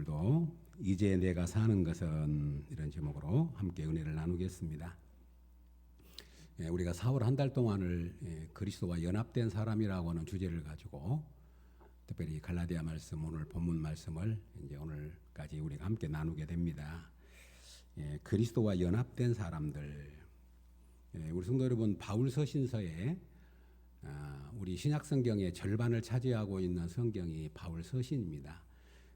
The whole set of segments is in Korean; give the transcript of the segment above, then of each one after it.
오늘도 이제 내가 사는 것은 이런 제목으로 함께 은혜를 나누겠습니다. 우리가 4월 한 달 동안을 그리스도와 연합된 사람이라고 하는 주제를 가지고 특별히 갈라디아 말씀 오늘 본문 말씀을 이제 오늘까지 우리가 함께 나누게 됩니다. 그리스도와 연합된 사람들. 우리 성도 여러분, 바울 서신서에 우리 신약 성경의 절반을 차지하고 있는 성경이 바울 서신입니다.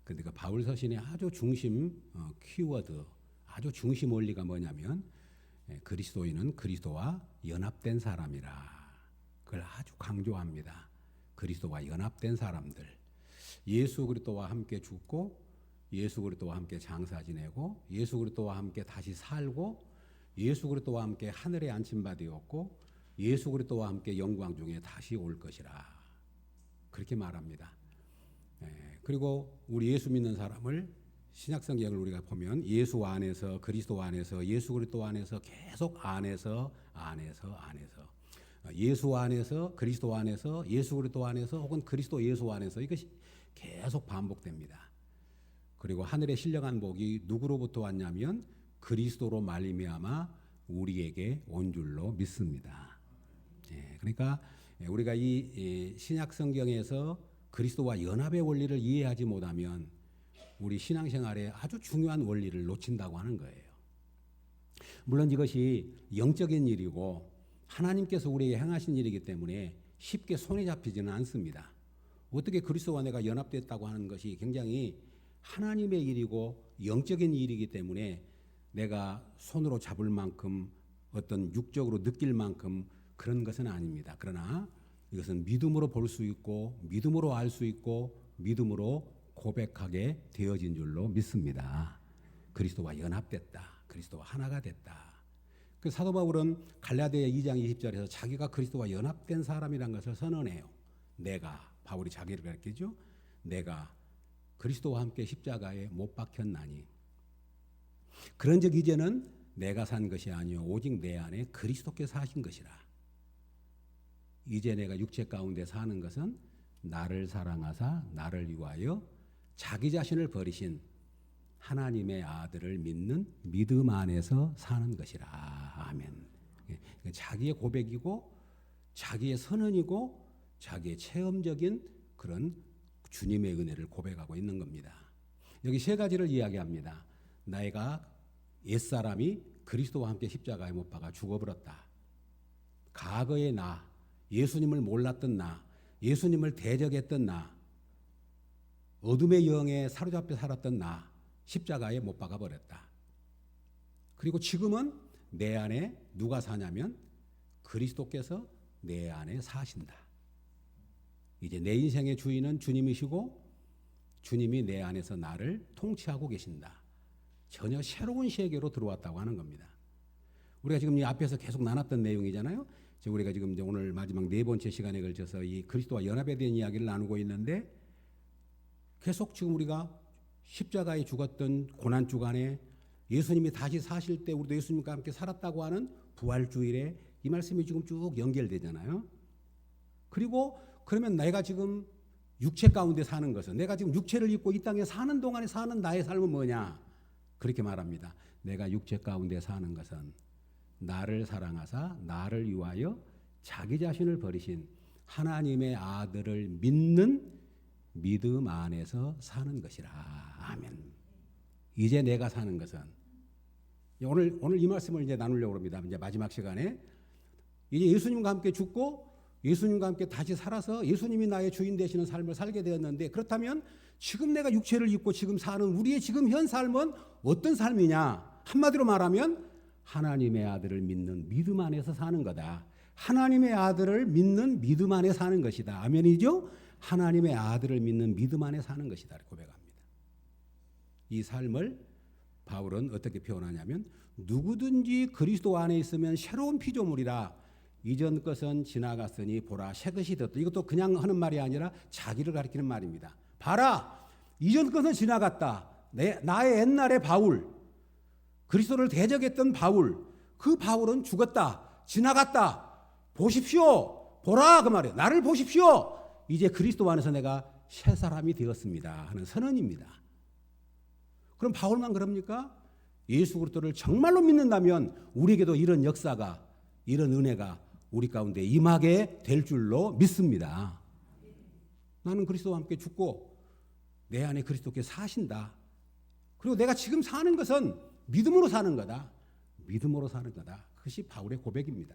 그런데 그 바울 서신의 아주 중심 키워드, 아주 중심 원리가 뭐냐면 그리스도인은 그리스도와 연합된 사람이라. 그걸 아주 강조합니다. 그리스도와 연합된 사람들. 예수 그리스도와 함께 죽고 예수 그리스도와 함께 장사 지내고 예수 그리스도와 함께 다시 살고 예수 그리스도와 함께 하늘에 안침받았고 예수 그리스도와 함께 영광 중에 다시 올 것이라. 그렇게 말합니다. 그리고 우리 예수 믿는 사람을 신약 성경을 우리가 보면 예수 안에서 그리스도 안에서 예수 그리스도 안에서 계속 안에서 예수 안에서 그리스도 안에서 예수 그리스도 안에서 혹은 그리스도 예수 안에서 이것이 계속 반복됩니다. 그리고 하늘의 신령한 복이 누구로부터 왔냐면 그리스도로 말미암아 우리에게 온 줄로 믿습니다. 그러니까 우리가 이 신약 성경에서 그리스도와 연합의 원리를 이해하지 못하면 우리 신앙생활에 아주 중요한 원리를 놓친다고 하는 거예요. 물론 이것이 영적인 일이고 하나님께서 우리에게 행하신 일이기 때문에 쉽게 손에 잡히지는 않습니다. 어떻게 그리스도와 내가 연합됐다고 하는 것이 굉장히 하나님의 일이고 영적인 일이기 때문에 내가 손으로 잡을 만큼 어떤 육적으로 느낄 만큼 그런 것은 아닙니다. 그러나 이것은 믿음으로 볼 수 있고 믿음으로 알 수 있고 믿음으로 고백하게 되어진 줄로 믿습니다. 그리스도와 연합됐다. 그리스도와 하나가 됐다. 그 사도 바울은 갈라디아 2장 20절에서 자기가 그리스도와 연합된 사람이란 것을 선언해요. 내가, 바울이 자기를 가르치죠. 내가 그리스도와 함께 십자가에 못 박혔나니 그런즉 이제는 내가 산 것이 아니요 오직 내 안에 그리스도께서 하신 것이라. 이제 내가 육체 가운데 사는 것은 나를 사랑하사 나를 위하여 자기 자신을 버리신 하나님의 아들을 믿는 믿음 안에서 사는 것이라. 아멘. 자기의 고백이고 자기의 선언이고 자기의 체험적인 그런 주님의 은혜를 고백하고 있는 겁니다. 여기 세 가지를 이야기합니다. 내가 옛사람이 그리스도와 함께 십자가에 못 박아 죽어버렸다. 과거의 나, 예수님을 몰랐던 나, 예수님을 대적했던 나, 어둠의 영에 사로잡혀 살았던 나, 십자가에 못 박아버렸다. 그리고 지금은 내 안에 누가 사냐면 그리스도께서 내 안에 사신다. 이제 내 인생의 주인은 주님이시고 주님이 내 안에서 나를 통치하고 계신다. 전혀 새로운 세계로 들어왔다고 하는 겁니다. 우리가 지금 이 앞에서 계속 나눴던 내용이잖아요. 우리가 지금 이제 오늘 마지막 네 번째 시간에 걸쳐서 이 그리스도와 연합에 대한 이야기를 나누고 있는데 계속 지금 우리가 십자가에 죽었던 고난 주간에 예수님이 다시 사실 때 우리도 예수님과 함께 살았다고 하는 부활주일에 이 말씀이 지금 쭉 연결되잖아요. 그리고 그러면 내가 지금 육체 가운데 사는 것은 내가 지금 육체를 입고 이 땅에 사는 동안에 사는 나의 삶은 뭐냐? 그렇게 말합니다. 내가 육체 가운데 사는 것은 나를 사랑하사 나를 위하여 자기 자신을 버리신 하나님의 아들을 믿는 믿음 안에서 사는 것이라. 아멘. 이제 내가 사는 것은 오늘 이 말씀을 이제 나누려고 합니다. 이제 마지막 시간에 이제 예수님과 함께 죽고 예수님과 함께 다시 살아서 예수님이 나의 주인 되시는 삶을 살게 되었는데 그렇다면 지금 내가 육체를 입고 지금 사는 우리의 지금 현 삶은 어떤 삶이냐? 한마디로 말하면 하나님의 아들을 믿는 믿음 안에서 사는 거다. 하나님의 아들을 믿는 믿음 안에 사는 것이다. 아멘이죠? 하나님의 아들을 믿는 믿음 안에 사는 것이다. 고백합니다. 이 삶을 바울은 어떻게 표현하냐면 누구든지 그리스도 안에 있으면 새로운 피조물이라. 이전 것은 지나갔으니 보라 새 것이 되었다. 이것도 그냥 하는 말이 아니라 자기를 가리키는 말입니다. 봐라 이전 것은 지나갔다. 나의 옛날의 바울, 그리스도를 대적했던 바울, 그 바울은 죽었다. 지나갔다. 보십시오. 보라 그 말이에요. 나를 보십시오. 이제 그리스도 안에서 내가 새 사람이 되었습니다 하는 선언입니다. 그럼 바울만 그럽니까? 예수 그리스도를 정말로 믿는다면 우리에게도 이런 역사가, 이런 은혜가 우리 가운데 임하게 될 줄로 믿습니다. 나는 그리스도와 함께 죽고 내 안에 그리스도께서 사신다. 그리고 내가 지금 사는 것은 믿음으로 사는 거다. 믿음으로 사는 거다. 그것이 바울의 고백입니다.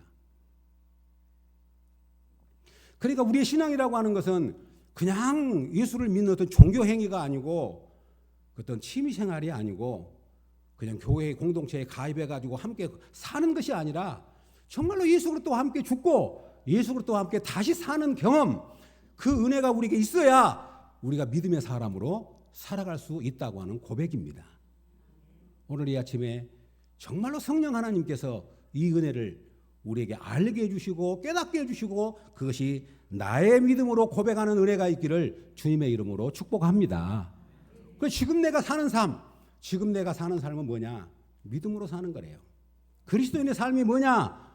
그러니까 우리의 신앙이라고 하는 것은 그냥 예수를 믿는 어떤 종교 행위가 아니고 어떤 취미 생활이 아니고 그냥 교회 공동체에 가입해가지고 함께 사는 것이 아니라 정말로 예수 그리스도와 함께 죽고 예수 그리스도와 함께 다시 사는 경험, 그 은혜가 우리에게 있어야 우리가 믿음의 사람으로 살아갈 수 있다고 하는 고백입니다. 오늘 이 아침에 정말로 성령 하나님께서 이 은혜를 우리에게 알게 해주시고 깨닫게 해주시고 그것이 나의 믿음으로 고백하는 은혜가 있기를 주님의 이름으로 축복합니다. 그래서 지금 내가 사는 삶은 뭐냐? 믿음으로 사는 거래요. 그리스도인의 삶이 뭐냐?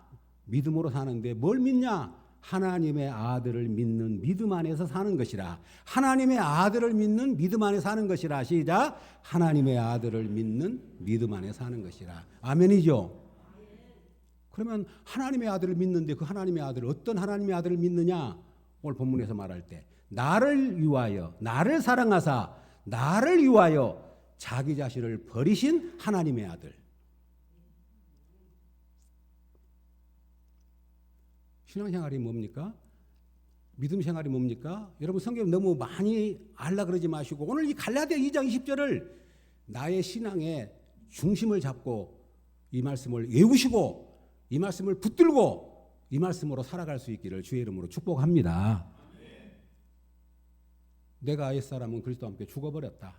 믿음으로 사는데 뭘 믿냐? 하나님의 아들을 믿는 믿음 안에서 사는 것이라. 하나님의 아들을 믿는 믿음 안에 사는 것이라. 시작. 하나님의 아들을 믿는 믿음 안에 사는 것이라. 아멘이죠? 그러면 하나님의 아들을 믿는데 그 하나님의 아들을 어떤 하나님의 아들을 믿느냐? 오늘 본문에서 말할 때 나를 위하여 나를 사랑하사 나를 위하여 자기 자신을 버리신 하나님의 아들. 신앙생활이 뭡니까? 믿음 생활이 뭡니까? 여러분 성경 너무 많이 알라 그러지 마시고 오늘 이 갈라디아 2장 20절을 나의 신앙의 중심을 잡고 이 말씀을 외우시고 이 말씀을 붙들고 이 말씀으로 살아갈 수 있기를 주의 이름으로 축복합니다. 내가 옛사람은 그리스도와 함께 죽어버렸다.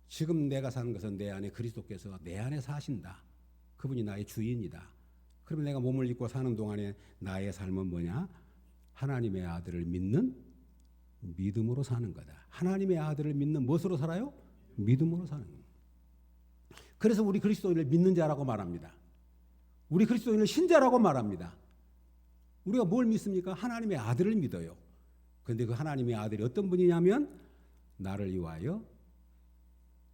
지금 내가 사는 것은 내 안에 그리스도께서 내 안에 사신다. 그분이 나의 주인이다. 그러면 내가 몸을 입고 사는 동안에 나의 삶은 뭐냐? 하나님의 아들을 믿는 믿음으로 사는 거다. 하나님의 아들을 믿는 무엇으로 살아요? 믿음으로 사는 거다. 그래서 우리 그리스도인을 믿는 자라고 말합니다. 우리 그리스도인을 신자라고 말합니다. 우리가 뭘 믿습니까? 하나님의 아들을 믿어요. 그런데 그 하나님의 아들이 어떤 분이냐면 나를 위하여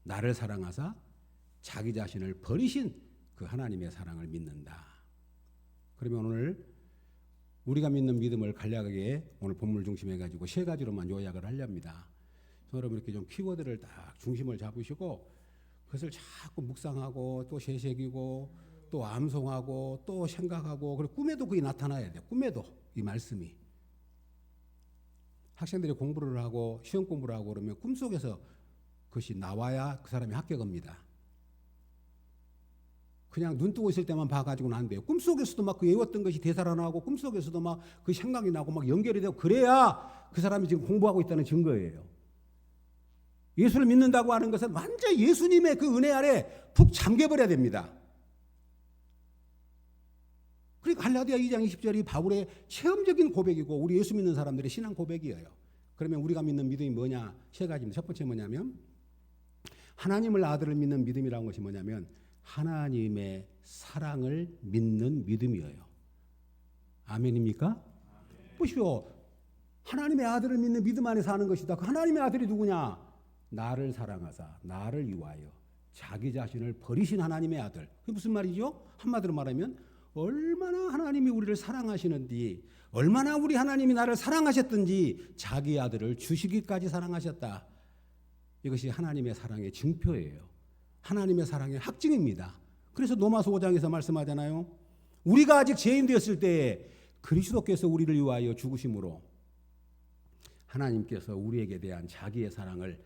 나를 사랑하사 자기 자신을 버리신 그 하나님의 사랑을 믿는다. 그러면 오늘 우리가 믿는 믿음을 간략하게 오늘 본문을 중심해 가지고 세 가지로만 요약을 하렵니다. 여러분 이렇게 좀 키워드를 딱 중심을 잡으시고 그것을 자꾸 묵상하고 또 새새기고 또 암송하고 또 생각하고 그리고 꿈에도 그게 나타나야 돼요. 꿈에도 이 말씀이. 학생들이 공부를 하고 시험 공부를 하고 그러면 꿈속에서 그것이 나와야 그 사람이 합격합니다. 그냥 눈 뜨고 있을 때만 봐가지고는 안 돼요. 꿈속에서도 막 그 외웠던 것이 되살아나고 꿈속에서도 막 그 생각이 나고 막 연결이 되고 그래야 그 사람이 지금 공부하고 있다는 증거예요. 예수를 믿는다고 하는 것은 완전 예수님의 그 은혜 아래 푹 잠겨버려야 됩니다. 그러니까 갈라디아 2장 20절이 바울의 체험적인 고백이고 우리 예수 믿는 사람들의 신앙 고백이에요. 그러면 우리가 믿는 믿음이 뭐냐? 세 가지입니다. 첫 번째 뭐냐면 하나님을 아들을 믿는 믿음이라는 것이 뭐냐면 하나님의 사랑을 믿는 믿음이에요. 아멘입니까? 보시오. 하나님의 아들을 믿는 믿음 안에 사는 것이다. 그 하나님의 아들이 누구냐? 나를 사랑하사 나를 위하여 자기 자신을 버리신 하나님의 아들. 그게 무슨 말이죠? 한마디로 말하면 얼마나 하나님이 우리를 사랑하시는지 얼마나 우리 하나님이 나를 사랑하셨든지 자기 아들을 주시기까지 사랑하셨다. 이것이 하나님의 사랑의 증표예요. 하나님의 사랑의 확증입니다. 그래서 로마서 5장에서 말씀하잖아요. 우리가 아직 죄인 되었을 때에 그리스도께서 우리를 위하여 죽으심으로 하나님께서 우리에게 대한 자기의 사랑을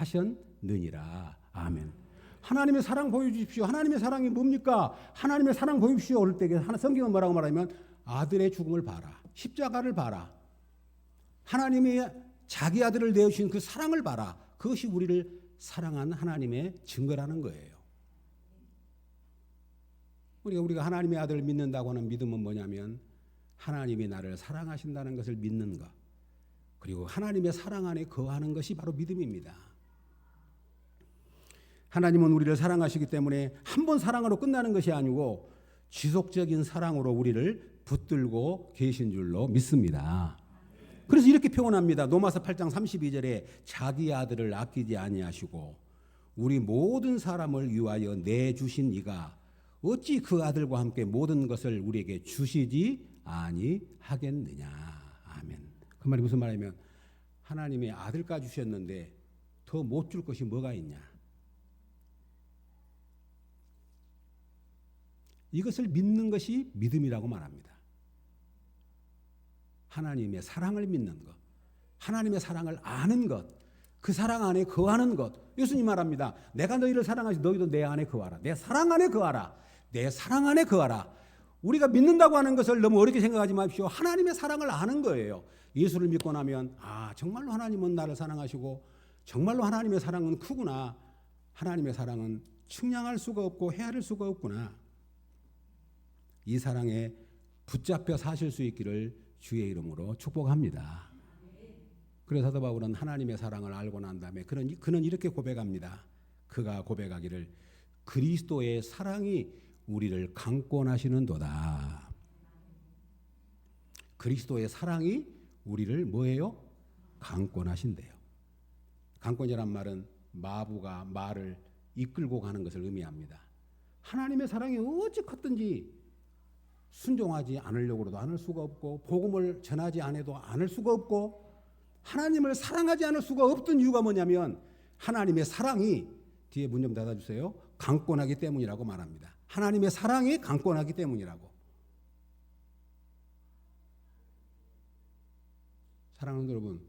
확증하셨느니라. 아멘. 하나님의 사랑 보여주십시오. 하나님의 사랑이 뭡니까? 하나님의 사랑 보여주십시오. 그럴 때 성경은 뭐라고 말하면 아들의 죽음을 봐라. 십자가를 봐라. 하나님이 자기 아들을 내어주신 그 사랑을 봐라. 그것이 우리를 사랑한 하나님의 증거라는 거예요. 우리가 하나님의 아들을 믿는다고 하는 믿음은 뭐냐면 하나님이 나를 사랑하신다는 것을 믿는 것. 그리고 하나님의 사랑 안에 거하는 것이 바로 믿음입니다. 하나님은 우리를 사랑하시기 때문에 한 번 사랑으로 끝나는 것이 아니고 지속적인 사랑으로 우리를 붙들고 계신 줄로 믿습니다. 그래서 이렇게 표현합니다. 로마서 8장 32절에 자기 아들을 아끼지 아니하시고 우리 모든 사람을 위하여 내주신 이가 어찌 그 아들과 함께 모든 것을 우리에게 주시지 아니하겠느냐. 아멘. 그 말이 무슨 말이냐면 하나님의 아들까지 주셨는데 더 못 줄 것이 뭐가 있냐. 이것을 믿는 것이 믿음이라고 말합니다. 하나님의 사랑을 믿는 것, 하나님의 사랑을 아는 것, 그 사랑 안에 거하는 것. 예수님 말합니다. 내가 너희를 사랑하시 너희도 내 안에 거하라. 내 사랑 안에 거하라. 내 사랑 안에 거하라. 우리가 믿는다고 하는 것을 너무 어렵게 생각하지 마십시오. 하나님의 사랑을 아는 거예요. 예수를 믿고 나면 정말로 하나님은 나를 사랑하시고 정말로 하나님의 사랑은 크구나. 하나님의 사랑은 측량할 수가 없고 헤아릴 수가 없구나. 이 사랑에 붙잡혀 사실 수 있기를 주의 이름으로 축복합니다. 그래서 사도 바울은 하나님의 사랑을 알고 난 다음에 그는 이렇게 고백합니다. 그가 고백하기를 그리스도의 사랑이 우리를 강권하시는도다. 그리스도의 사랑이 우리를 뭐예요? 강권하신대요. 강권이란 말은 마부가 말을 이끌고 가는 것을 의미합니다. 하나님의 사랑이 어찌 컸든지 순종하지 않으려고도 않을 수가 없고 복음을 전하지 않아도 않을 수가 없고 하나님을 사랑하지 않을 수가 없던 이유가 뭐냐면 하나님의 사랑이 뒤에 문 좀 닫아주세요. 강권하기 때문이라고 말합니다. 하나님의 사랑이 강권하기 때문이라고. 사랑하는 여러분,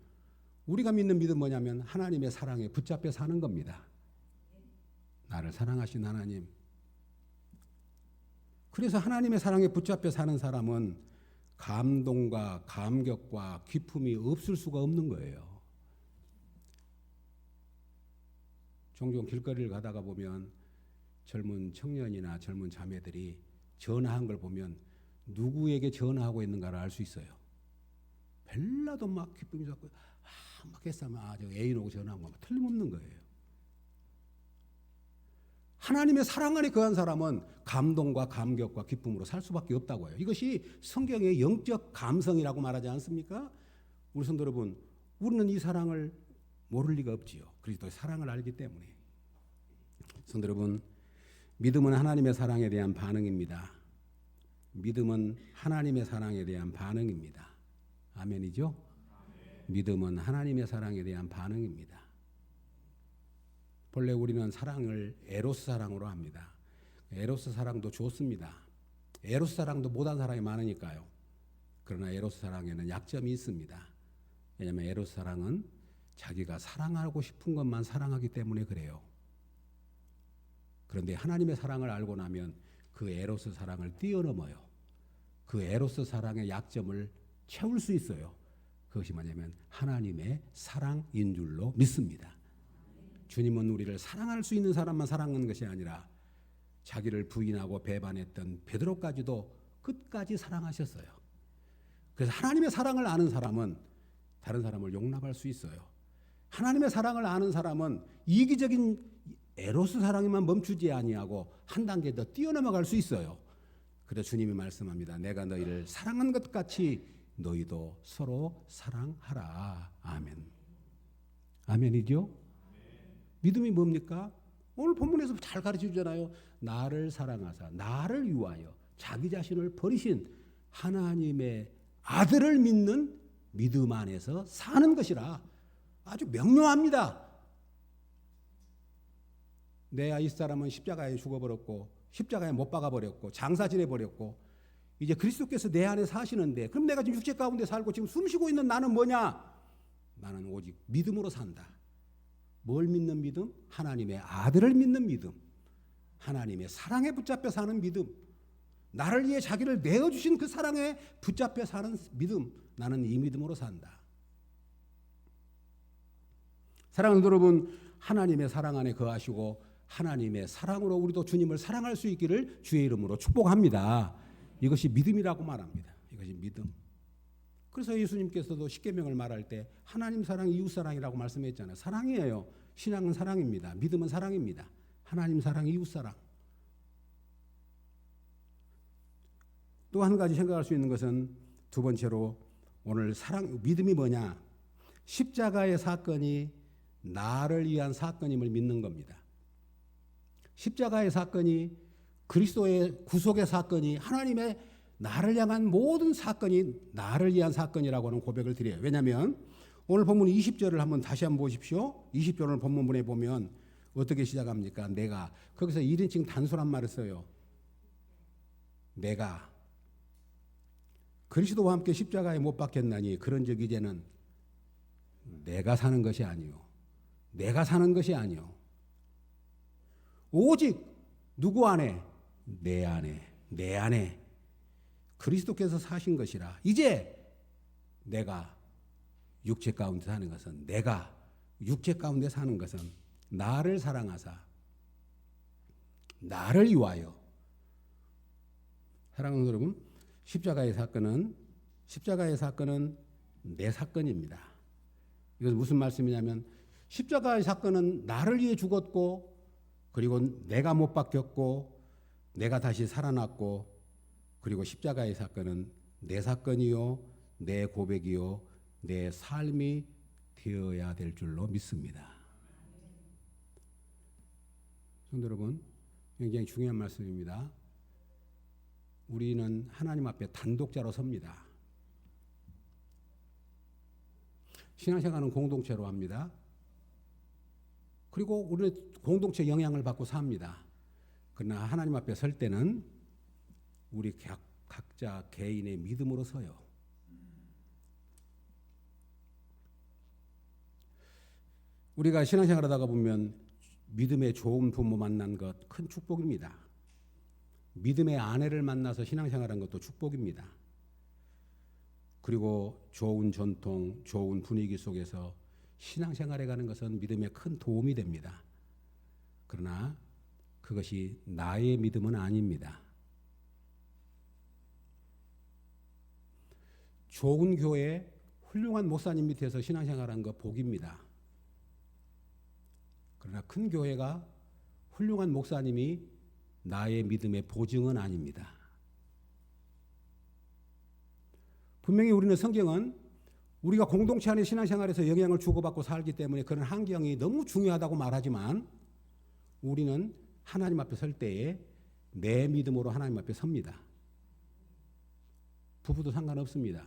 우리가 믿는 믿음 뭐냐면 하나님의 사랑에 붙잡혀 사는 겁니다. 나를 사랑하신 하나님. 그래서 하나님의 사랑에 붙잡혀 사는 사람은 감동과 감격과 기쁨이 없을 수가 없는 거예요. 종종 길거리를 가다가 보면 젊은 청년이나 젊은 자매들이 전화한 걸 보면 누구에게 전화하고 있는가를 알 수 있어요. 별나도 막 기쁨이 잡고 막 했으면 저 애인하고 전화한 거 틀림없는 거예요. 하나님의 사랑 안에 거한 사람은 감동과 감격과 기쁨으로 살 수밖에 없다고 해요. 이것이 성경의 영적 감성이라고 말하지 않습니까? 우리 성도 여러분, 우리는 이 사랑을 모를 리가 없지요. 그리스도의 사랑을 알기 때문에. 성도 여러분, 믿음은 하나님의 사랑에 대한 반응입니다. 믿음은 하나님의 사랑에 대한 반응입니다. 아멘이죠? 아멘. 믿음은 하나님의 사랑에 대한 반응입니다. 본래 우리는 사랑을 에로스 사랑으로 합니다. 에로스 사랑도 좋습니다. 에로스 사랑도 못한 사람이 많으니까요. 그러나 에로스 사랑에는 약점이 있습니다. 왜냐하면 에로스 사랑은 자기가 사랑하고 싶은 것만 사랑하기 때문에 그래요. 그런데 하나님의 사랑을 알고 나면 그 에로스 사랑을 뛰어넘어요. 그 에로스 사랑의 약점을 채울 수 있어요. 그것이 뭐냐면 하나님의 사랑인 줄로 믿습니다. 주님은 우리를 사랑할 수 있는 사람만 사랑하는 것이 아니라 자기를 부인하고 배반했던 베드로까지도 끝까지 사랑하셨어요. 그래서 하나님의 사랑을 아는 사람은 다른 사람을 용납할 수 있어요. 하나님의 사랑을 아는 사람은 이기적인 에로스 사랑에만 멈추지 아니하고 한 단계 더 뛰어넘어갈 수 있어요. 그래서 주님이 말씀합니다. 내가 너희를 사랑한 것 같이 너희도 서로 사랑하라. 아멘. 아멘이죠? 믿음이 뭡니까? 오늘 본문에서 잘 가르쳐 주잖아요. 나를 사랑하사 나를 위하여 자기 자신을 버리신 하나님의 아들을 믿는 믿음 안에서 사는 것이라. 아주 명료합니다. 내 이 사람은 십자가에 죽어버렸고 십자가에 못 박아버렸고 장사 지내버렸고 이제 그리스도께서 내 안에 사시는데 그럼 내가 지금 육체 가운데 살고 지금 숨쉬고 있는 나는 뭐냐? 나는 오직 믿음으로 산다. 뭘 믿는 믿음? 하나님의 아들을 믿는 믿음. 하나님의 사랑에 붙잡혀 사는 믿음. 나를 위해 자기를 내어주신 그 사랑에 붙잡혀 사는 믿음. 나는 이 믿음으로 산다. 사랑하는 여러분, 하나님의 사랑 안에 거하시고 하나님의 사랑으로 우리도 주님을 사랑할 수 있기를 주의 이름으로 축복합니다. 이것이 믿음이라고 말합니다. 이것이 믿음. 그래서 예수님께서도 십계명을 말할 때 하나님 사랑, 이웃 사랑이라고 말씀했잖아요. 사랑이에요. 신앙은 사랑입니다. 믿음은 사랑입니다. 하나님 사랑, 이웃 사랑. 또 한 가지 생각할 수 있는 것은 두 번째로 오늘 믿음이 뭐냐? 십자가의 사건이 나를 위한 사건임을 믿는 겁니다. 십자가의 사건이 그리스도의 구속의 사건이 하나님의 나를 향한 모든 사건이 나를 위한 사건이라고 하는 고백을 드려요. 왜냐하면 오늘 본문 20절을 다시 한번 보십시오. 20절을 본문에 보면 어떻게 시작합니까? 내가. 거기서 1인칭 단수란 말을 써요. 내가 그리스도와 함께 십자가에 못 박혔나니 그런즉 이제는 내가 사는 것이 아니요. 내가 사는 것이 아니요. 오직 누구 안에? 내 안에. 내 안에 그리스도께서 사신 것이라. 이제 내가 육체 가운데 사는 것은, 내가 육체 가운데 사는 것은 나를 사랑하사 나를 위하여. 사랑하는 여러분, 십자가의 사건은 내 사건입니다. 이것은 무슨 말씀이냐면 십자가의 사건은 나를 위해 죽었고, 그리고 내가 못 박혔고, 내가 다시 살아났고, 그리고 십자가의 사건은 내 사건이요, 내 고백이요, 내 삶이 되어야 될 줄로 믿습니다. 성도 여러분, 굉장히 중요한 말씀입니다. 우리는 하나님 앞에 단독자로 섭니다. 신앙생활은 공동체로 합니다. 그리고 우리는 공동체 영향을 받고 삽니다. 그러나 하나님 앞에 설 때는 우리 각자 개인의 믿음으로 서요. 우리가 신앙생활 하다가 보면 믿음의 좋은 부모 만난 것 큰 축복입니다. 믿음의 아내를 만나서 신앙생활한 것도 축복입니다. 그리고 좋은 전통, 좋은 분위기 속에서 신앙생활에 가는 것은 믿음에 큰 도움이 됩니다. 그러나 그것이 나의 믿음은 아닙니다. 좋은 교회, 훌륭한 목사님 밑에서 신앙생활한 거 복입니다. 그러나 큰 교회가 훌륭한 목사님이 나의 믿음의 보증은 아닙니다. 분명히 우리는 성경은 우리가 공동체 안의 신앙생활에서 영향을 주고받고 살기 때문에 그런 환경이 너무 중요하다고 말하지만 우리는 하나님 앞에 설 때에 내 믿음으로 하나님 앞에 섭니다. 부부도 상관없습니다.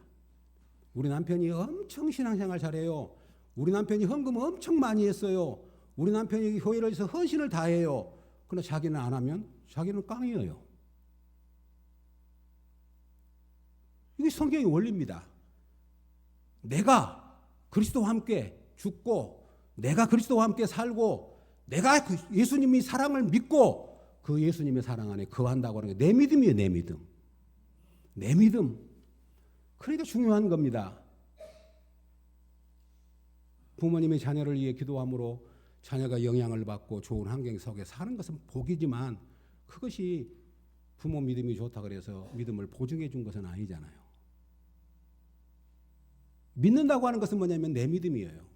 우리 남편이 엄청 신앙생활 잘해요. 우리 남편이 헌금 엄청 많이 했어요. 우리 남편이 교회를 위해서 헌신을 다해요. 그러나 자기는 안 하면 자기는 깡이에요. 이게 성경의 원리입니다. 내가 그리스도와 함께 죽고 내가 그리스도와 함께 살고 내가 예수님이 사랑을 믿고 그 예수님의 사랑 안에 거한다고 하는 게 내 믿음이에요. 내 믿음. 내 믿음. 그러니까 중요한 겁니다. 부모님의 자녀를 위해 기도함으로 자녀가 영향을 받고 좋은 환경 속에 사는 것은 복이지만 그것이 부모 믿음이 좋다 그래서 믿음을 보증해 준 것은 아니잖아요. 믿는다고 하는 것은 뭐냐면 내 믿음이에요.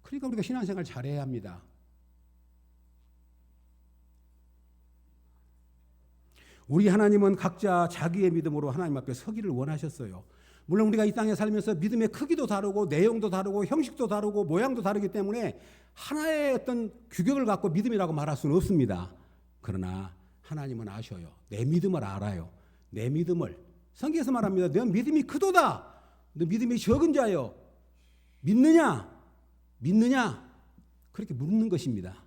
그러니까 우리가 신앙생활 잘해야 합니다. 우리 하나님은 각자 자기의 믿음으로 하나님 앞에 서기를 원하셨어요. 물론 우리가 이 땅에 살면서 믿음의 크기도 다르고 내용도 다르고 형식도 다르고 모양도 다르기 때문에 하나의 어떤 규격을 갖고 믿음이라고 말할 수는 없습니다. 그러나 하나님은 아셔요. 내 믿음을 알아요. 내 믿음을. 성경에서 말합니다. 너 믿음이 크도다. 너 믿음이 적은 자여. 믿느냐? 믿느냐? 그렇게 묻는 것입니다.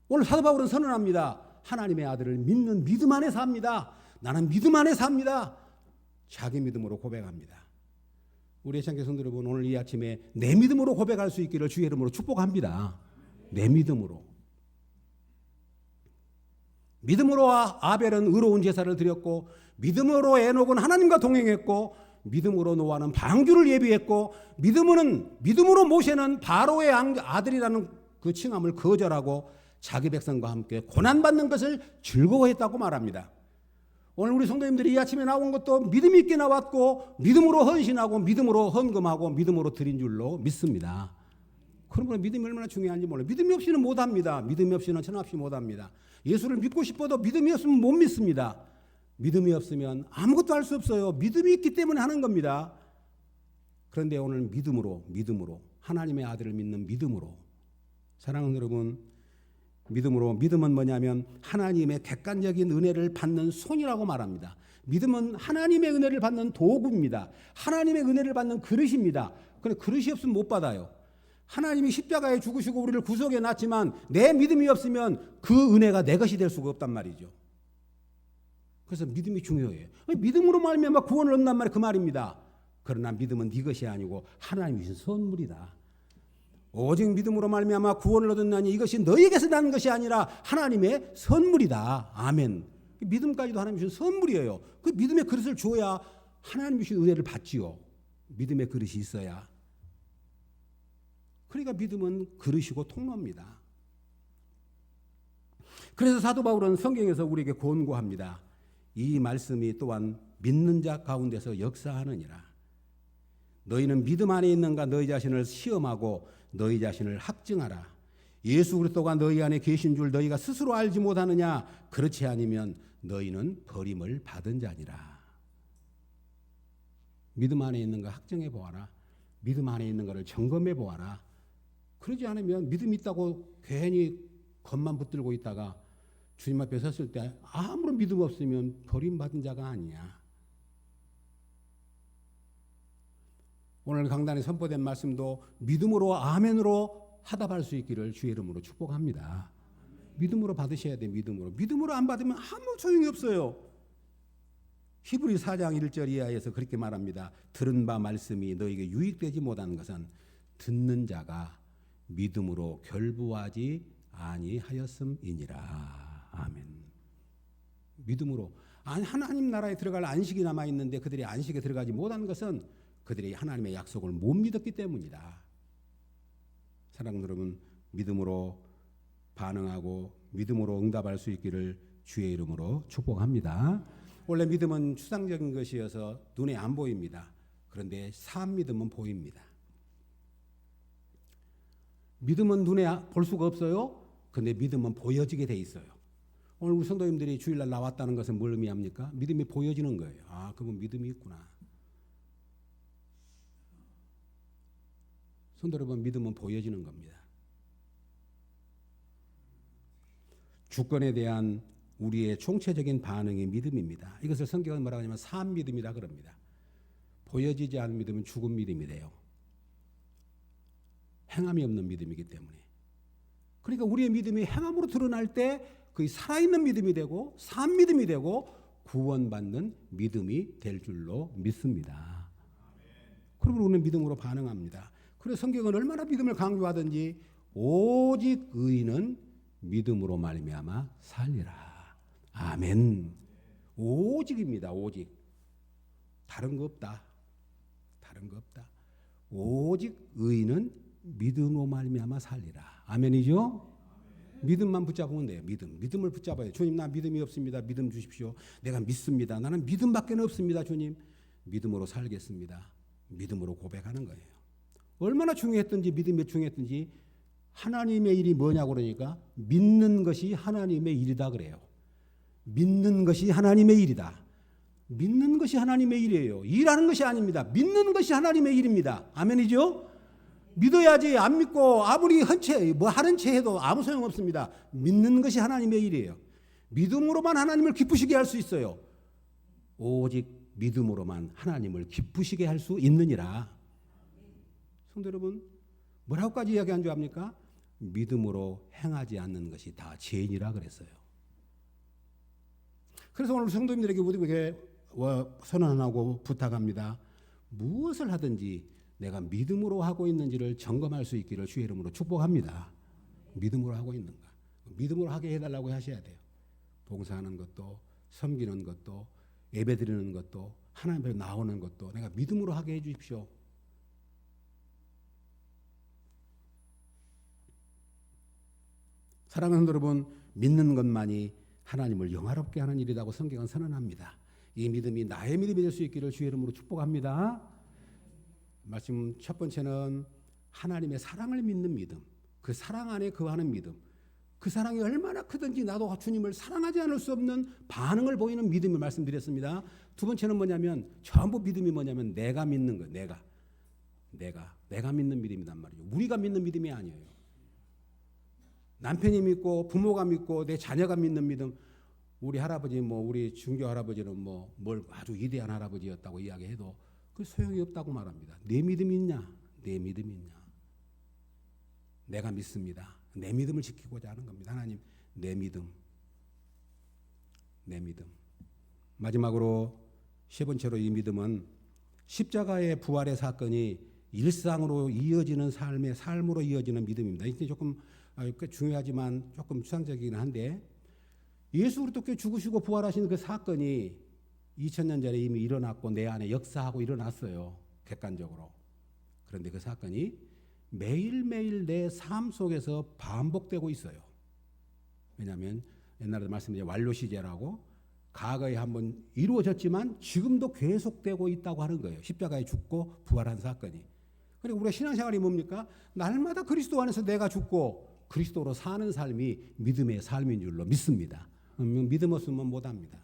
오늘 사도 바울은 선언합니다. 하나님의 아들을 믿는 믿음 안에 삽니다. 나는 믿음 안에 삽니다. 자기 믿음으로 고백합니다. 우리 애청자 성도 여러분, 오늘 이 아침에 내 믿음으로 고백할 수 있기를 주의 이름으로 축복합니다. 내 믿음으로. 믿음으로 아벨은 의로운 제사를 드렸고, 믿음으로 에녹은 하나님과 동행했고, 믿음으로 노아는 방주를 예비했고, 믿음으로 모세는 바로의 아들이라는 그 칭함을 거절하고 자기 백성과 함께 고난받는 것을 즐거워했다고 말합니다. 오늘 우리 성도님들이 이 아침에 나온 것도 믿음 있게 나왔고 믿음으로 헌신하고 믿음으로 헌금하고 믿음으로 드린 줄로 믿습니다. 그러므로 믿음이 얼마나 중요한지 몰라요. 믿음이 없이는 못합니다. 믿음이 없이는 천합시 못합니다. 예수를 믿고 싶어도 믿음이 없으면 못 믿습니다. 믿음이 없으면 아무것도 할 수 없어요. 믿음이 있기 때문에 하는 겁니다. 그런데 오늘 믿음으로 하나님의 아들을 믿는 믿음으로, 사랑하는 여러분, 믿음은 뭐냐면 하나님의 객관적인 은혜를 받는 손이라고 말합니다. 믿음은 하나님의 은혜를 받는 도구입니다. 하나님의 은혜를 받는 그릇입니다. 그런데 그릇이 없으면 못 받아요. 하나님이 십자가에 죽으시고 우리를 구속해 놨지만 내 믿음이 없으면 그 은혜가 내 것이 될 수가 없단 말이죠. 그래서 믿음이 중요해요. 믿음으로 말미암아 구원을 얻는단 말이 그 말입니다. 그러나 믿음은 네 것이 아니고 하나님이 주신 선물이다. 오직 믿음으로 말미암아 구원을 얻었나니 이것이 너희에게서 나는 것이 아니라 하나님의 선물이다. 아멘. 믿음까지도 하나님이 주신 선물이에요. 그 믿음의 그릇을 줘야 하나님이 주신 은혜를 받지요. 믿음의 그릇이 있어야. 그러니까 믿음은 그릇이고 통로입니다. 그래서 사도 바울은 성경에서 우리에게 권고합니다. 이 말씀이 또한 믿는 자 가운데서 역사하느니라. 너희는 믿음 안에 있는가 너희 자신을 시험하고 너희 자신을 학증하라. 예수 그리스도가 너희 안에 계신 줄 너희가 스스로 알지 못하느냐? 그렇지 아니면 너희는 버림을 받은 자니라. 믿음 안에 있는가 학증해 보아라. 믿음 안에 있는 것을 점검해 보아라. 그러지 않으면 믿음 있다고 괜히 겉만 붙들고 있다가 주님 앞에 섰을 때 아무런 믿음 없으면 버림받은 자가 아니야. 오늘 강단에 선포된 말씀도 믿음으로 아멘으로 하답할 수 있기를 주의 이름으로 축복합니다. 믿음으로 받으셔야 돼. 믿음으로 안 받으면 아무 소용이 없어요. 히브리 4장 1절 이하에서 그렇게 말합니다. 들은 바 말씀이 너에게 유익되지 못하는 것은 듣는 자가 믿음으로 결부하지 아니하였음이니라. 아멘. 믿음으로 하나님 나라에 들어갈 안식이 남아 있는데 그들이 안식에 들어가지 못한 것은 그들이 하나님의 약속을 못 믿었기 때문이다. 사랑하는 여러분, 믿음으로 반응하고 믿음으로 응답할 수 있기를 주의 이름으로 축복합니다. 원래 믿음은 추상적인 것이어서 눈에 안 보입니다. 그런데 산 믿음은 보입니다. 믿음은 눈에 볼 수가 없어요. 그런데 믿음은 보여지게 돼 있어요. 오늘 우리 성도님들이 주일날 나왔다는 것은 뭘 의미합니까? 믿음이 보여지는 거예요. 아, 그건 믿음이 있구나. 성도 여러분, 믿음은 보여지는 겁니다. 주권에 대한 우리의 총체적인 반응이 믿음입니다. 이것을 성경은 뭐라고 하냐면 산 믿음이라 그럽니다. 보여지지 않은 믿음은 죽은 믿음이 돼요. 행함이 없는 믿음이기 때문에. 그러니까 우리의 믿음이 행함으로 드러날 때 그게 살아있는 믿음이 되고 산 믿음이 되고 구원받는 믿음이 될 줄로 믿습니다. 그러면 우리는 믿음으로 반응합니다. 그래서 성경은 얼마나 믿음을 강조하든지 오직 의인은 믿음으로 말미암아 살리라. 아멘. 오직입니다. 오직. 다른 거 없다. 다른 거 없다. 오직 의인은 믿음으로 말미암아 살리라. 아멘이죠? 믿음만 붙잡으면 돼요. 믿음을 붙잡아요. 주님, 나 믿음이 없습니다. 믿음 주십시오. 내가 믿습니다. 나는 믿음밖에 없습니다. 주님, 믿음으로 살겠습니다. 믿음으로 고백하는 거예요. 얼마나 중요했든지 믿음이 중요했든지 하나님의 일이 뭐냐고 그러니까 믿는 것이 하나님의 일이다 그래요. 믿는 것이 하나님의 일이다. 믿는 것이 하나님의 일이에요. 일하는 것이 아닙니다. 믿는 것이 하나님의 일입니다. 아멘이죠? 믿어야지. 안 믿고 아무리 하는 채 해도 아무 소용 없습니다. 믿는 것이 하나님의 일이에요. 믿음으로만 하나님을 기쁘시게 할 수 있어요. 오직 믿음으로만 하나님을 기쁘시게 할 수 있느니라. 성도 여러분, 뭐라고까지 이야기한 줄 압니까? 믿음으로 행하지 않는 것이 다 죄인이라 그랬어요. 그래서 오늘 성도님들에게 우리에게 선언하고 부탁합니다. 무엇을 하든지 내가 믿음으로 하고 있는지를 점검할 수 있기를 주의 이름으로 축복합니다. 믿음으로 하고 있는가? 믿음으로 하게 해달라고 하셔야 돼요. 봉사하는 것도, 섬기는 것도, 예배드리는 것도, 하나님 앞에 나오는 것도 내가 믿음으로 하게 해주십시오. 사랑하는 여러분, 믿는 것만이 하나님을 영화롭게 하는 일이라고 성경은 선언합니다. 이 믿음이 나의 믿음이 될 수 있기를 주의 이름으로 축복합니다. 말씀 첫 번째는 하나님의 사랑을 믿는 믿음. 그 사랑 안에 거하는 믿음. 그 사랑이 얼마나 크든지 나도 주님을 사랑하지 않을 수 없는 반응을 보이는 믿음을 말씀드렸습니다. 두 번째는 뭐냐면 전부 믿음이 뭐냐면 내가 믿는 거. 내가 믿는 믿음이란 말이죠. 우리가 믿는 믿음이 아니에요. 남편이 믿고 부모가 믿고 내 자녀가 믿는 믿음. 우리 할아버지 우리 중교 할아버지는 뭘 아주 위대한 할아버지였다고 이야기해도 그 소용이 없다고 말합니다. 내 믿음이 있냐? 내 믿음이 있냐? 내가 믿습니다. 내 믿음을 지키고자 하는 겁니다. 하나님, 내 믿음. 내 믿음. 마지막으로 세 번째로 이 믿음은 십자가의 부활의 사건이 일상으로 이어지는 삶으로 이어지는 믿음입니다. 이게 조금 중요하지만 조금 추상적이긴 한데, 예수 그리스도께 죽으시고 부활하신 그 사건이 2000년 전에 이미 일어났고 내 안에 역사하고 일어났어요. 객관적으로. 그런데 그 사건이 매일매일 내 삶 속에서 반복되고 있어요. 왜냐하면 옛날에도 말씀드린 완료시제라고 과거에 한번 이루어졌지만 지금도 계속되고 있다고 하는 거예요. 십자가에 죽고 부활한 사건이. 그리고 우리가 신앙생활이 뭡니까? 날마다 그리스도 안에서 내가 죽고 그리스도로 사는 삶이 믿음의 삶인 줄로 믿습니다. 믿음 없으면 못합니다.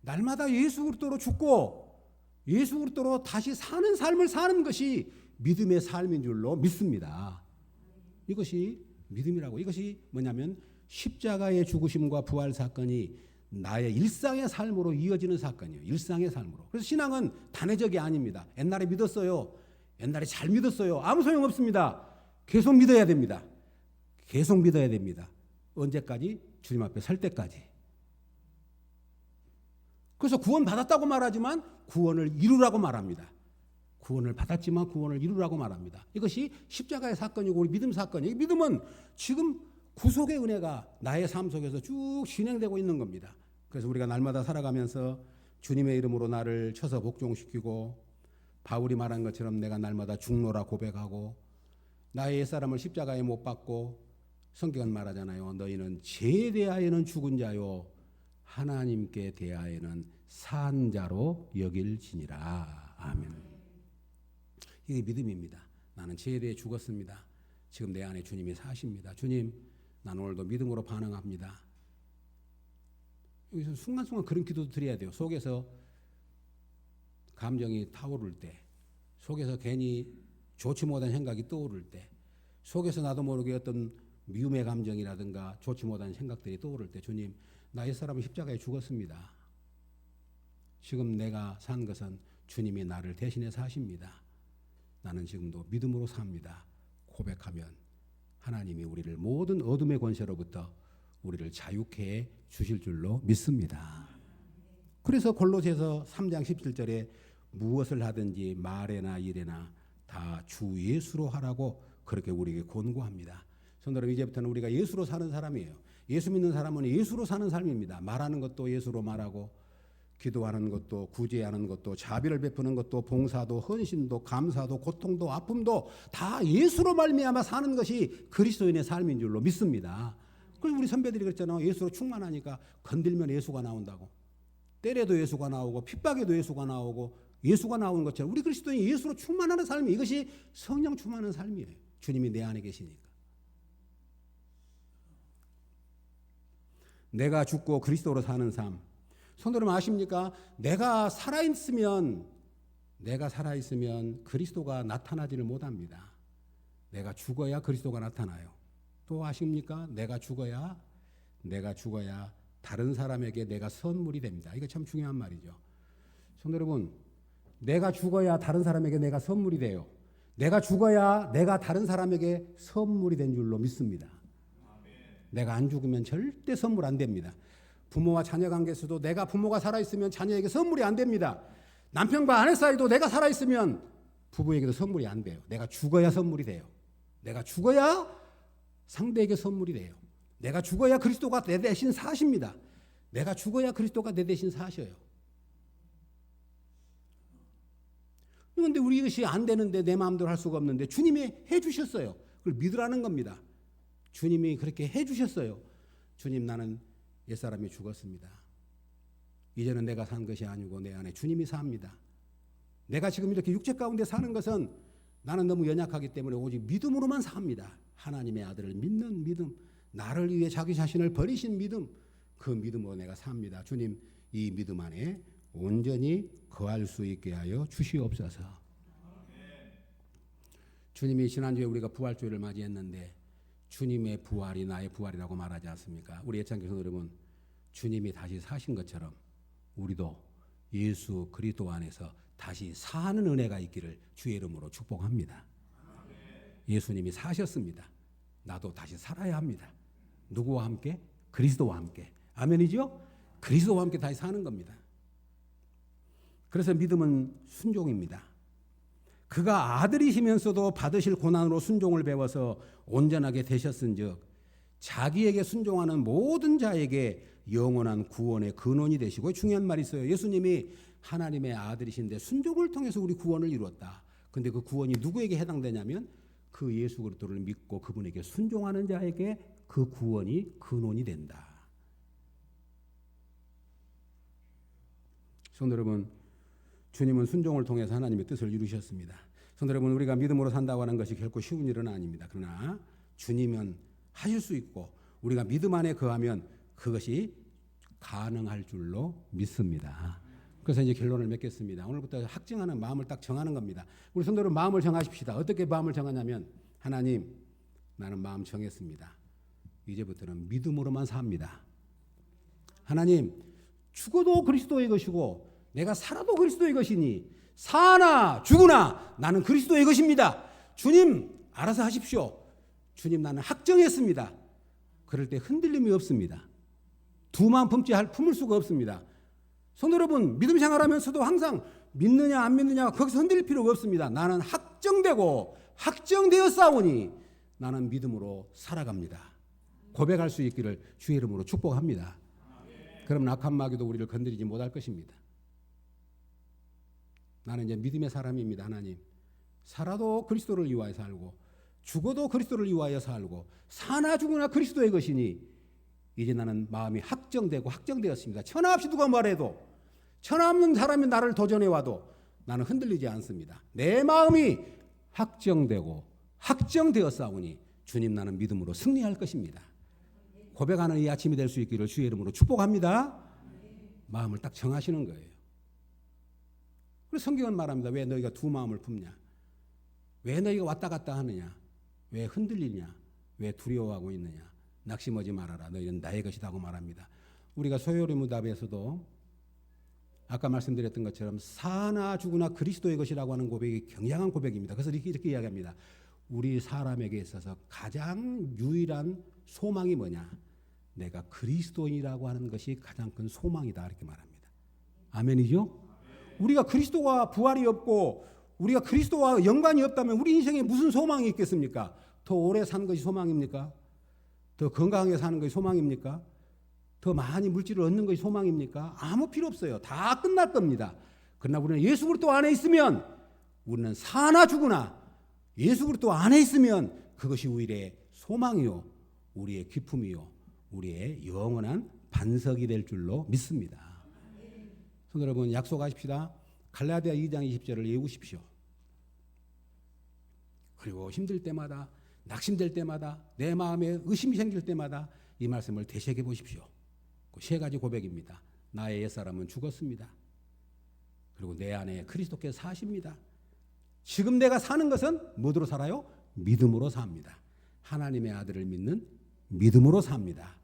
날마다 예수 그리스도로 죽고 예수 그리스도로 다시 사는 삶을 사는 것이 믿음의 삶인 줄로 믿습니다. 이것이 믿음이라고. 이것이 뭐냐면 십자가의 죽으심과 부활 사건이 나의 일상의 삶으로 이어지는 사건이에요. 일상의 삶으로. 그래서 신앙은 단회적이 아닙니다. 옛날에 믿었어요. 옛날에 잘 믿었어요. 아무 소용 없습니다. 계속 믿어야 됩니다. 계속 믿어야 됩니다. 언제까지? 주님 앞에 설 때까지. 그래서 구원 받았다고 말하지만 구원을 이루라고 말합니다. 구원을 받았지만 구원을 이루라고 말합니다. 이것이 십자가의 사건이고 우리 믿음 사건이에요. 믿음은 지금 구속의 은혜가 나의 삶 속에서 쭉 진행되고 있는 겁니다. 그래서 우리가 날마다 살아가면서 주님의 이름으로 나를 쳐서 복종시키고 바울이 말한 것처럼 내가 날마다 죽노라 고백하고 나의 옛사람을 십자가에 못 박고 성경은 말하잖아요. 너희는 죄에 대하여는 죽은 자요 하나님께 대하여는 산 자로 여길지니라. 아멘. 이게 믿음입니다. 나는 죄에 대해 죽었습니다. 지금 내 안에 주님이 사십니다. 주님, 나는 오늘도 믿음으로 반응합니다. 여기서 순간순간 그런 기도도 드려야 돼요. 속에서 감정이 타오를 때, 속에서 괜히 좋지 못한 생각이 떠오를 때, 속에서 나도 모르게 어떤 미움의 감정이라든가 좋지 못한 생각들이 떠오를 때, 주님, 나 옛사람은 십자가에 죽었습니다. 지금 내가 산 것은 주님이 나를 대신해 사십니다. 나는 지금도 믿음으로 삽니다. 고백하면 하나님이 우리를 모든 어둠의 권세로부터 우리를 자유케 해 주실 줄로 믿습니다. 그래서 골로새서 3장 17절에 무엇을 하든지 말에나 일에나 다 주 예수로 하라고 그렇게 우리에게 권고합니다. 성도 여러분, 이제부터는 우리가 예수로 사는 사람이에요. 예수 믿는 사람은 예수로 사는 삶입니다. 말하는 것도 예수로 말하고 기도하는 것도 구제하는 것도 자비를 베푸는 것도 봉사도 헌신도 감사도 고통도 아픔도 다 예수로 말미암아 사는 것이 그리스도인의 삶인 줄로 믿습니다. 그래서 우리 선배들이 그랬잖아요. 예수로 충만하니까 건들면 예수가 나온다고. 때려도 예수가 나오고 핍박에도 예수가 나오고 예수가 나오는 것처럼 우리 그리스도인이 예수로 충만하는 삶이 이것이 성령 충만한 삶이에요. 주님이 내 안에 계시니까. 내가 죽고 그리스도로 사는 삶. 성도 여러분 아십니까? 내가 살아있으면 그리스도가 나타나지를 못합니다. 내가 죽어야 그리스도가 나타나요. 또 아십니까? 내가 죽어야 다른 사람에게 내가 선물이 됩니다. 이거 참 중요한 말이죠. 성도 여러분, 내가 죽어야 다른 사람에게 내가 선물이 돼요. 내가 죽어야 내가 다른 사람에게 선물이 된 줄로 믿습니다. 내가 안 죽으면 절대 선물 안 됩니다. 부모와 자녀 관계에서도 내가 부모가 살아있으면 자녀에게 선물이 안 됩니다. 남편과 아내 사이도 내가 살아있으면 부부에게도 선물이 안 돼요. 내가 죽어야 선물이 돼요. 내가 죽어야 상대에게 선물이 돼요. 내가 죽어야 그리스도가 내 대신 사십니다. 내가 죽어야 그리스도가 내 대신 사셔요. 그런데 우리 이것이 안 되는데 내 마음대로 할 수가 없는데 주님이 해주셨어요. 그걸 믿으라는 겁니다. 주님이 그렇게 해주셨어요. 주님, 나는 옛사람이 죽었습니다. 이제는 내가 산 것이 아니고 내 안에 주님이 삽니다. 내가 지금 이렇게 육체 가운데 사는 것은 나는 너무 연약하기 때문에 오직 믿음으로만 삽니다. 하나님의 아들을 믿는 믿음, 나를 위해 자기 자신을 버리신 믿음, 그 믿음으로 내가 삽니다. 주님, 이 믿음 안에 온전히 거할 수 있게 하여 주시옵소서. 주님이 지난주에 우리가 부활주일을 맞이했는데 주님의 부활이 나의 부활이라고 말하지 않습니까? 우리 애창 교사 여러분, 주님이 다시 사신 것처럼 우리도 예수 그리스도 안에서 다시 사는 은혜가 있기를 주의 이름으로 축복합니다. 예수님이 사셨습니다. 나도 다시 살아야 합니다. 누구와 함께? 그리스도와 함께. 아멘이죠? 그리스도와 함께 다시 사는 겁니다. 그래서 믿음은 순종입니다. 그가 아들이시면서도 받으실 고난으로 순종을 배워서 온전하게 되셨은즉 자기에게 순종하는 모든 자에게 영원한 구원의 근원이 되시고, 중요한 말이 있어요. 예수님이 하나님의 아들이신데 순종을 통해서 우리 구원을 이루었다. 근데 그 구원이 누구에게 해당되냐면 그 예수 그리스도를 믿고 그분에게 순종하는 자에게 그 구원이 근원이 된다. 성도 여러분, 주님은 순종을 통해서 하나님의 뜻을 이루셨습니다. 성도 여러분, 우리가 믿음으로 산다고 하는 것이 결코 쉬운 일은 아닙니다. 그러나 주님은 하실 수 있고 우리가 믿음 안에 거하면 그것이 가능할 줄로 믿습니다. 그래서 이제 결론을 맺겠습니다. 오늘부터 확증하는 마음을 딱 정하는 겁니다. 우리 성도 여러분, 마음을 정하십시다. 어떻게 마음을 정하냐면, 하나님, 나는 마음 정했습니다. 이제부터는 믿음으로만 삽니다. 하나님, 죽어도 그리스도의 것이고 내가 살아도 그리스도의 것이니 사나 죽으나 나는 그리스도의 것입니다. 주님, 알아서 하십시오. 주님, 나는 확정했습니다. 그럴 때 흔들림이 없습니다. 두 마음 품을 수가 없습니다. 성도 여러분, 믿음 생활하면서도 항상 믿느냐 안 믿느냐 거기서 흔들릴 필요가 없습니다. 나는 확정되고 확정되었사오니 나는 믿음으로 살아갑니다. 고백할 수 있기를 주의 이름으로 축복합니다. 그러면 악한 마귀도 우리를 건드리지 못할 것입니다. 나는 이제 믿음의 사람입니다. 하나님, 살아도 그리스도를 위하여 살고 죽어도 그리스도를 위하여 살고 사나 죽으나 그리스도의 것이니 이제 나는 마음이 확정되고 확정되었습니다. 천하 없이 누가 말해도, 천하 없는 사람이 나를 도전해 와도 나는 흔들리지 않습니다. 내 마음이 확정되고 확정되었사오니 주님, 나는 믿음으로 승리할 것입니다. 고백하는 이 아침이 될 수 있기를 주의 이름으로 축복합니다. 마음을 딱 정하시는 거예요. 그래서 성경은 말합니다. 왜 너희가 두 마음을 품냐? 왜 너희가 왔다 갔다 하느냐? 왜 흔들리냐? 왜 두려워하고 있느냐? 낙심하지 말아라. 너희는 나의 것이다 고 말합니다. 우리가 소요리 무답에서도 아까 말씀드렸던 것처럼 사나 죽으나 그리스도의 것이라고 하는 고백이 굉장한 고백입니다. 그래서 이렇게 이야기합니다. 우리 사람에게 있어서 가장 유일한 소망이 뭐냐? 내가 그리스도인이라고 하는 것이 가장 큰 소망이다, 이렇게 말합니다. 아멘이죠? 우리가 그리스도와 부활이 없고 우리가 그리스도와 연관이 없다면 우리 인생에 무슨 소망이 있겠습니까? 더 오래 사는 것이 소망입니까? 더 건강하게 사는 것이 소망입니까? 더 많이 물질을 얻는 것이 소망입니까? 아무 필요 없어요. 다 끝날 겁니다. 그러나 우리는 예수 그리스도 안에 있으면, 우리는 사나 죽으나 예수 그리스도 안에 있으면 그것이 우리의 소망이요, 우리의 기쁨이요, 우리의 영원한 반석이 될 줄로 믿습니다. 성도 여러분, 약속하십시다. 갈라디아 2장 20절을 외우십시오. 그리고 힘들 때마다, 낙심될 때마다, 내 마음에 의심이 생길 때마다 이 말씀을 되새겨 보십시오. 그 세 가지 고백입니다. 나의 옛사람은 죽었습니다. 그리고 내 안에 그리스도께서 사십니다. 지금 내가 사는 것은 뭐로 살아요? 믿음으로 삽니다. 하나님의 아들을 믿는 믿음으로 삽니다.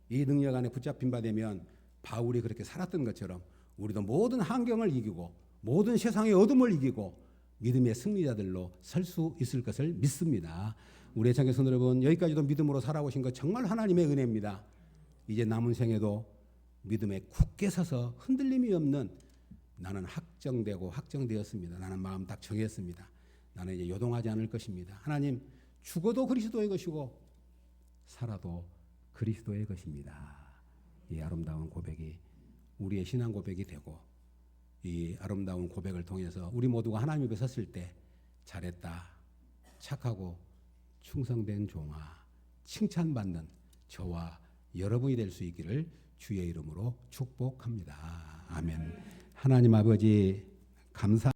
이 능력 안에 붙잡힌 바 되면 바울이 그렇게 살았던 것처럼 우리도 모든 환경을 이기고 모든 세상의 어둠을 이기고 믿음의 승리자들로 설 수 있을 것을 믿습니다. 우리 애청자 성도 여러분, 여기까지도 믿음으로 살아오신 것 정말 하나님의 은혜입니다. 이제 남은 생에도 믿음에 굳게 서서 흔들림이 없는, 나는 확정되고 확정되었습니다. 나는 마음 딱 정했습니다. 나는 이제 요동하지 않을 것입니다. 하나님, 죽어도 그리스도의 것이고 살아도 그리스도의 것입니다. 이 아름다운 고백이 우리의 신앙 고백이 되고, 이 아름다운 고백을 통해서 우리 모두가 하나님 앞에 섰을 때 잘했다, 착하고 충성된 종아, 칭찬받는 저와 여러분이 될 수 있기를 주의 이름으로 축복합니다. 아멘. 하나님 아버지, 감사